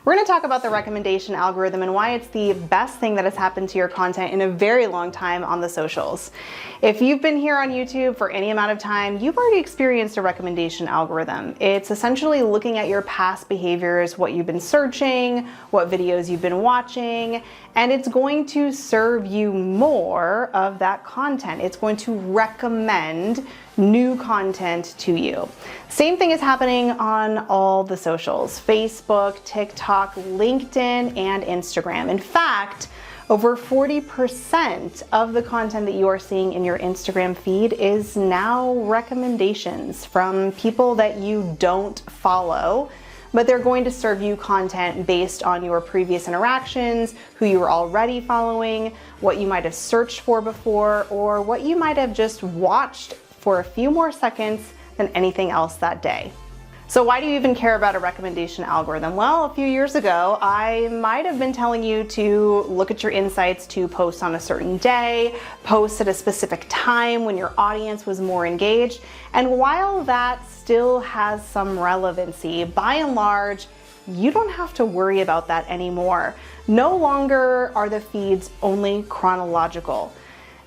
We're going to talk about the recommendation algorithm and why it's the best thing that has happened to your content in a very long time on the socials. If you've been here on YouTube for any amount of time, you've already experienced a recommendation algorithm. It's essentially looking at your past behaviors, what you've been searching, what videos you've been watching, and it's going to serve you more of that content. It's going to recommend new content to you. Same thing is happening on all the socials: Facebook, TikTok, LinkedIn, and Instagram. In fact, over 40% of the content that you are seeing in your Instagram feed is now recommendations from people that you don't follow, but they're going to serve you content based on your previous interactions, who you were already following, what you might have searched for before, or what you might have just watched for a few more seconds than anything else that day. So why do you even care about a recommendation algorithm? Well, a few years ago, I might have been telling you to look at your insights to post on a certain day, post at a specific time when your audience was more engaged. And while that still has some relevancy, by and large, you don't have to worry about that anymore. No longer are the feeds only chronological.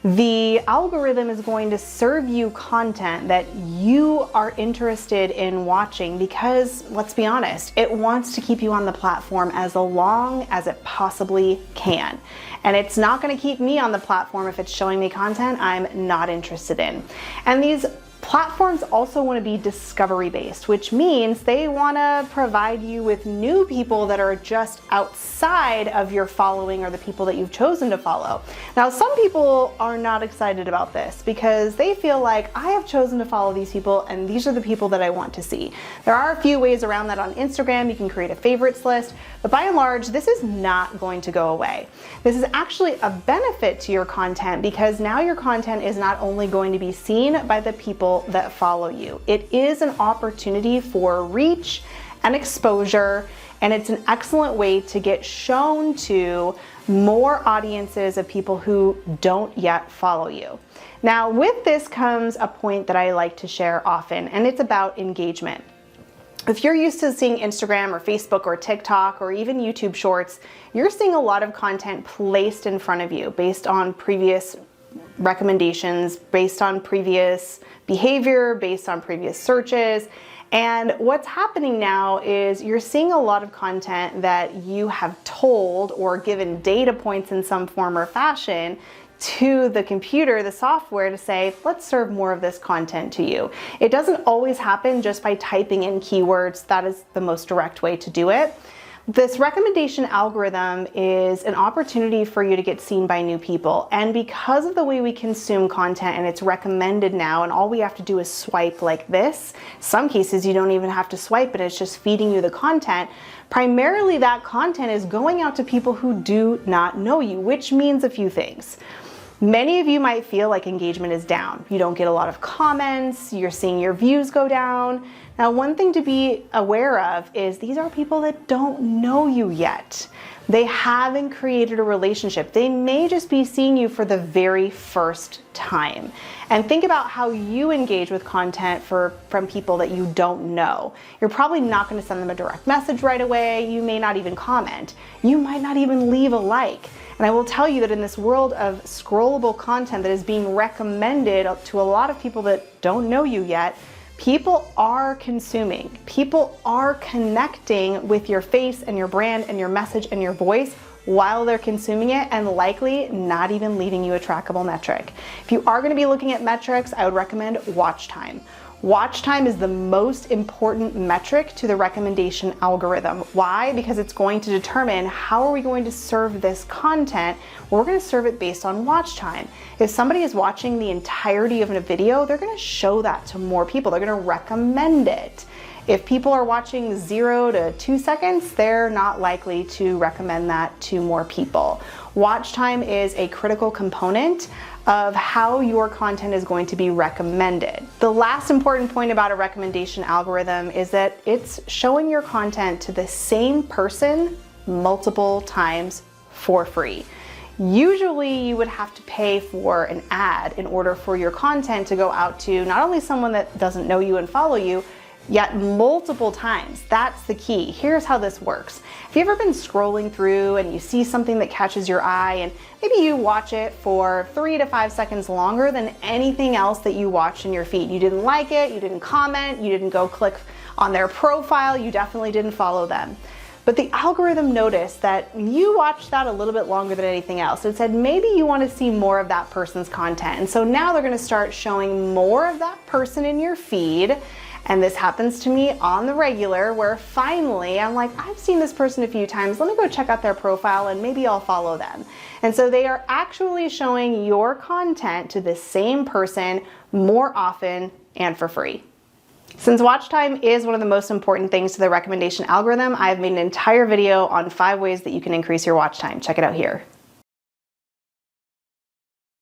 The algorithm is going to serve you content that you are interested in watching because, let's be honest, it wants to keep you on the platform as long as it possibly can. And it's not going to keep me on the platform if it's showing me content I'm not interested in. And these platforms also want to be discovery based, which means they want to provide you with new people that are just outside of your following or the people that you've chosen to follow. Now, some people are not excited about this because they feel like, I have chosen to follow these people and these are the people that I want to see. There are a few ways around that on Instagram. You can create a favorites list, but by and large, this is not going to go away. This is actually a benefit to your content because now your content is not only going to be seen by the people that follow you. It is an opportunity for reach and exposure, and it's an excellent way to get shown to more audiences of people who don't yet follow you. Now, with this comes a point that I like to share often, and it's about engagement. If you're used to seeing Instagram or Facebook or TikTok or even YouTube Shorts, you're seeing a lot of content placed in front of you based on previous recommendations, based on previous behavior, based on previous searches. And what's happening now is you're seeing a lot of content that you have told or given data points in some form or fashion to the computer, the software, to say, let's serve more of this content to you. It doesn't always happen just by typing in keywords. That is the most direct way to do it. This recommendation algorithm is an opportunity for you to get seen by new people. And because of the way we consume content and it's recommended now, and all we have to do is swipe like this, some cases you don't even have to swipe, but it's just feeding you the content. Primarily that content is going out to people who do not know you, which means a few things. Many of you might feel like engagement is down. You don't get a lot of comments, you're seeing your views go down. Now, one thing to be aware of is these are people that don't know you yet. They haven't created a relationship. They may just be seeing you for the very first time. And think about how you engage with content from people that you don't know. You're probably not going to send them a direct message right away. You may not even comment. You might not even leave a like. And I will tell you that in this world of scrollable content that is being recommended to a lot of people that don't know you yet, people are consuming. People are connecting with your face and your brand and your message and your voice while they're consuming it, and likely not even leaving you a trackable metric. If you are going to be looking at metrics, I would recommend watch time. Watch time is the most important metric to the recommendation algorithm. Why? Because it's going to determine how are we going to serve this content. We're going to serve it based on watch time. If somebody is watching the entirety of a video, they're going to show that to more people. They're going to recommend it. If people are watching 0 to 2 seconds, they're not likely to recommend that to more people. Watch time is a critical component of how your content is going to be recommended. The last important point about a recommendation algorithm is that it's showing your content to the same person multiple times for free. Usually you would have to pay for an ad in order for your content to go out to not only someone that doesn't know you and follow you, yet multiple times. That's the key. Here's how this works. Have you ever been scrolling through and you see something that catches your eye, and maybe you watch it for 3 to 5 seconds longer than anything else that you watched in your feed? You didn't like it, you didn't comment, you didn't go click on their profile, you definitely didn't follow them. But the algorithm noticed that you watched that a little bit longer than anything else. It said maybe you want to see more of that person's content. And so now they're going to start showing more of that person in your feed. And this happens to me on the regular, where finally I'm like, I've seen this person a few times, let me go check out their profile and maybe I'll follow them. And so they are actually showing your content to the same person more often and for free. Since watch time is one of the most important things to the recommendation algorithm, I've made an entire video on 5 ways that you can increase your watch time. Check it out here.